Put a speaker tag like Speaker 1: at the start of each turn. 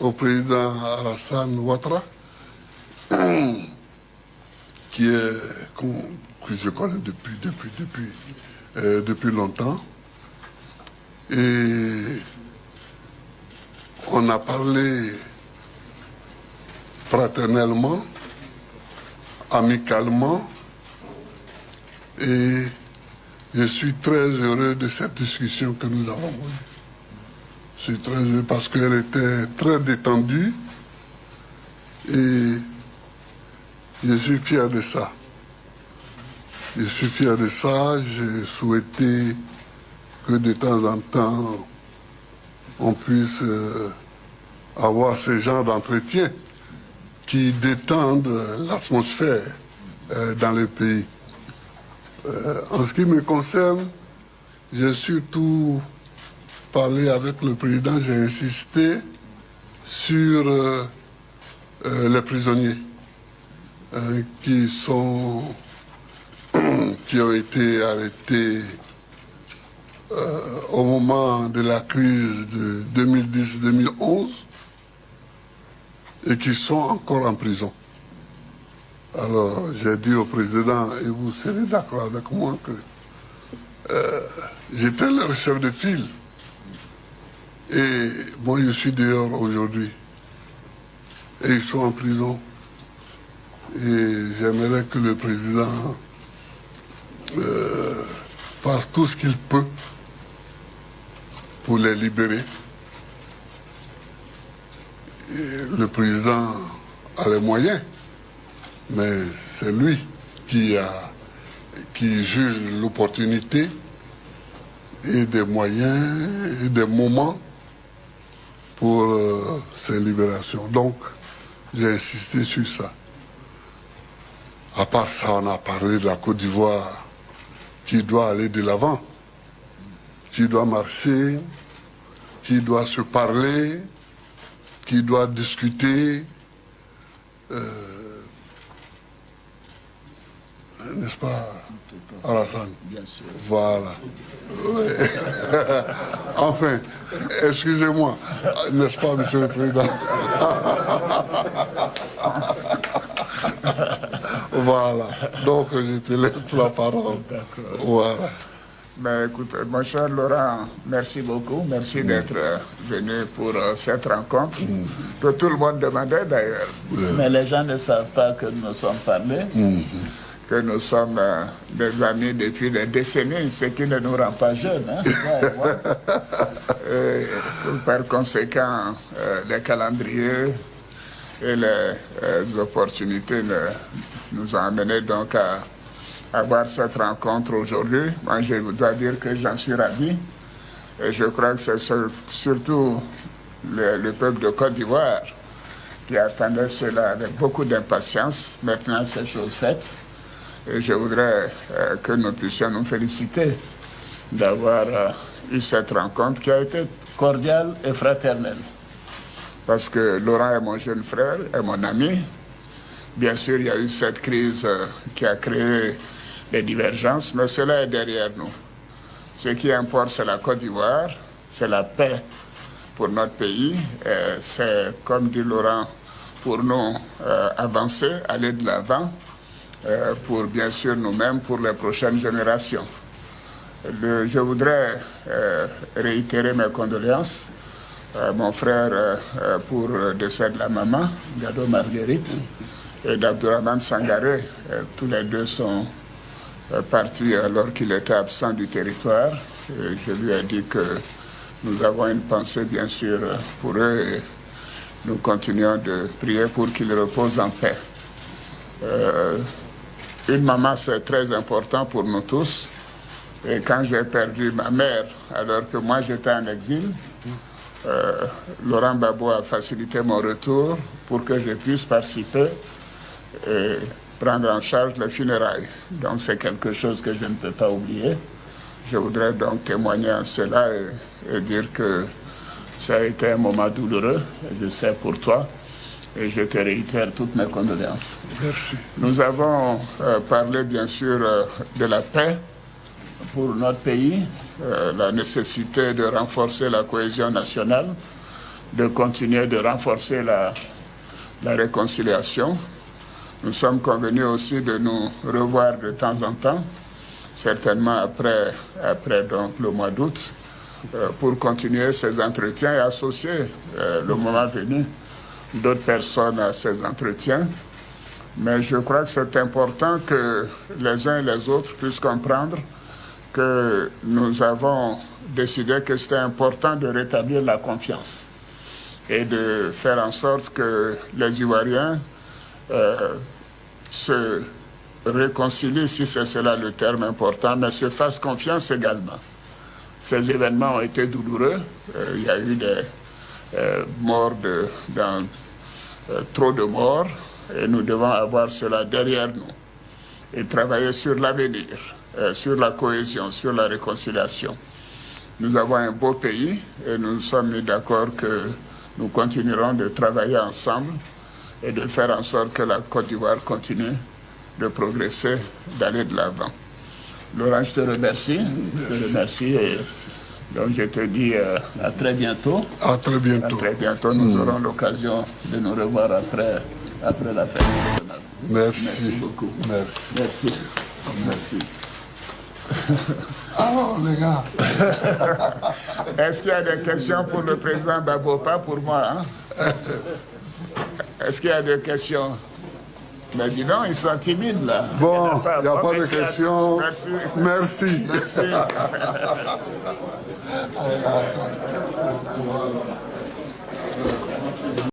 Speaker 1: au président Alassane Ouattara, que je connais depuis longtemps. Et on a parlé fraternellement, amicalement, et je suis très heureux de cette discussion que nous avons eue. Je suis très heureux parce qu'elle était très détendue et je suis fier de ça. Je suis fier de ça. J'ai souhaité que de temps en temps, on puisse avoir ce genre d'entretien qui détendent l'atmosphère dans le pays. En ce qui me concerne, j'ai surtout parlé avec le président, j'ai insisté sur les prisonniers qui ont été arrêtés au moment de la crise de 2010-2011 et qui sont encore en prison. Alors, j'ai dit au président, et vous serez d'accord avec moi, que j'étais leur chef de file. Et moi, je suis dehors aujourd'hui. Et ils sont en prison. Et j'aimerais que le président fasse tout ce qu'il peut pour les libérer. Et le président a les moyens, mais c'est lui qui juge l'opportunité et des moyens et des moments pour ces libérations. Donc, j'ai insisté sur ça. À part ça, on a parlé de la Côte d'Ivoire qui doit aller de l'avant, qui doit marcher, qui doit se parler, qui doit discuter, n'est-ce pas, Alassane?
Speaker 2: Bien sûr.
Speaker 1: Voilà. Ouais. Enfin, excusez-moi, n'est-ce pas, Monsieur le Président? Voilà. Donc, je te laisse la parole.
Speaker 2: D'accord.
Speaker 1: Voilà.
Speaker 2: Ben, écoute, mon cher Laurent, merci beaucoup. Merci d'être venu pour cette rencontre, que tout le monde demandait d'ailleurs. Mais les gens ne savent pas que nous nous sommes parlé, que nous sommes des amis depuis des décennies, ce qui ne nous rend pas jeunes. Hein, par conséquent, les calendriers et les opportunités nous ont amenés donc à avoir cette rencontre aujourd'hui. Moi, je dois dire que j'en suis ravi. Et je crois que c'est surtout le peuple de Côte d'Ivoire qui attendait cela avec beaucoup d'impatience. Maintenant, c'est chose faite. Et je voudrais que nous puissions nous féliciter d'avoir eu cette rencontre qui a été cordiale et fraternelle. Parce que Laurent est mon jeune frère, est mon ami. Bien sûr, il y a eu cette crise qui a créé des divergences, mais cela est derrière nous. Ce qui importe, c'est la Côte d'Ivoire, c'est la paix pour notre pays. C'est, comme dit Laurent, pour nous avancer, aller de l'avant, pour bien sûr nous-mêmes, pour les prochaines générations. Je voudrais réitérer mes condoléances à mon frère pour le décès de la maman, Gado Marguerite, et d'Abdourahmane Sangaré. Tous les deux sont partis alors qu'il était absent du territoire. Et je lui ai dit que nous avons une pensée bien sûr pour eux et nous continuons de prier pour qu'ils reposent en paix. Une maman, c'est très important pour nous tous. Et quand j'ai perdu ma mère, alors que moi j'étais en exil, Laurent Gbagbo a facilité mon retour pour que je puisse participer et prendre en charge les funérailles. Donc c'est quelque chose que je ne peux pas oublier. Je voudrais donc témoigner en cela et dire que ça a été un moment douloureux, je sais pour toi, et je te réitère toutes mes condoléances.
Speaker 1: Merci.
Speaker 2: Nous avons parlé bien sûr de la paix pour notre pays, la nécessité de renforcer la cohésion nationale, de continuer de renforcer la réconciliation. Nous sommes convenus aussi de nous revoir de temps en temps, certainement après donc, le mois d'août, pour continuer ces entretiens et associer le moment venu d'autres personnes à ces entretiens. Mais je crois que c'est important que les uns et les autres puissent comprendre que nous avons décidé que c'était important de rétablir la confiance et de faire en sorte que les Ivoiriens se réconcilient, si c'est cela le terme important, mais se fassent confiance également. Ces événements ont été douloureux. Il y a eu des morts, trop de morts, et nous devons avoir cela derrière nous et travailler sur l'avenir, sur la cohésion, sur la réconciliation. Nous avons un beau pays et nous sommes mis d'accord que nous continuerons de travailler ensemble et de faire en sorte que la Côte d'Ivoire continue de progresser, d'aller de l'avant. Laurent, je te remercie. Je te remercie et donc je te dis à très bientôt.
Speaker 1: À très bientôt.
Speaker 2: À très bientôt. Nous aurons l'occasion de nous revoir après la fête nationale.
Speaker 1: Merci.
Speaker 2: Merci beaucoup.
Speaker 1: Merci.
Speaker 2: Merci.
Speaker 1: Alors, les gars.
Speaker 2: Est-ce qu'il y a des questions pour le président Gbagbo? Pas pour moi, hein? Est-ce qu'il y a des questions? Mais dis donc, ils sont timides là.
Speaker 1: Bon, il n'y a pas de
Speaker 2: Merci
Speaker 1: questions.
Speaker 2: Merci.
Speaker 1: Merci.
Speaker 2: Merci.